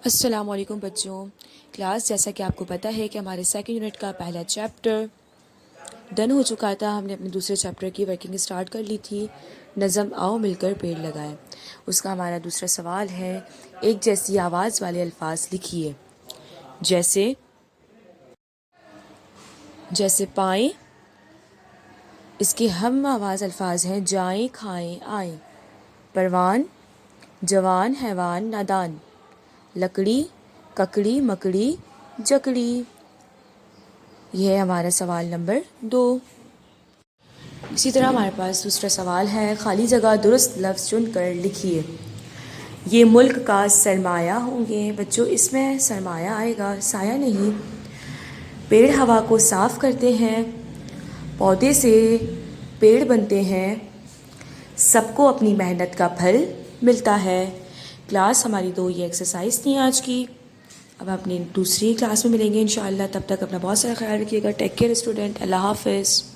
अस्सलाम वालेकुम बच्चों। क्लास, जैसा कि आपको पता है कि हमारे सेकंड यूनिट का पहला चैप्टर डन हो चुका था। हमने अपने दूसरे चैप्टर की वर्किंग स्टार्ट कर ली थी, नज़म आओ मिलकर पेड़ लगाएं। उसका हमारा दूसरा सवाल है, एक जैसी आवाज़ वाले अल्फाज लिखिए। जैसे जैसे पाएँ, इसके हम आवाज़ अल्फाज हैं जाएं खाएं आएं। परवान, जवान हैवान नादान। लकड़ी, ककड़ी मकड़ी जकड़ी। यह है हमारा सवाल नंबर 2। इसी तरह हमारे पास दूसरा सवाल है, खाली जगह दुरुस्त लफ्ज़ चुनकर लिखिए। ये मुल्क का सरमाया होंगे। बच्चों, इसमें सरमाया आएगा, साया नहीं। पेड़ हवा को साफ़ करते हैं, पौधे से पेड़ बनते हैं, सबको अपनी मेहनत का फल मिलता है। क्लास, हमारी 2 ये एक्सरसाइज थी आज की। अब अपनी दूसरी क्लास में मिलेंगे इंशाअल्लाह। तब तक अपना बहुत सारा ख्याल रखिएगा। Take care student. अल्लाह हाफ़िज़।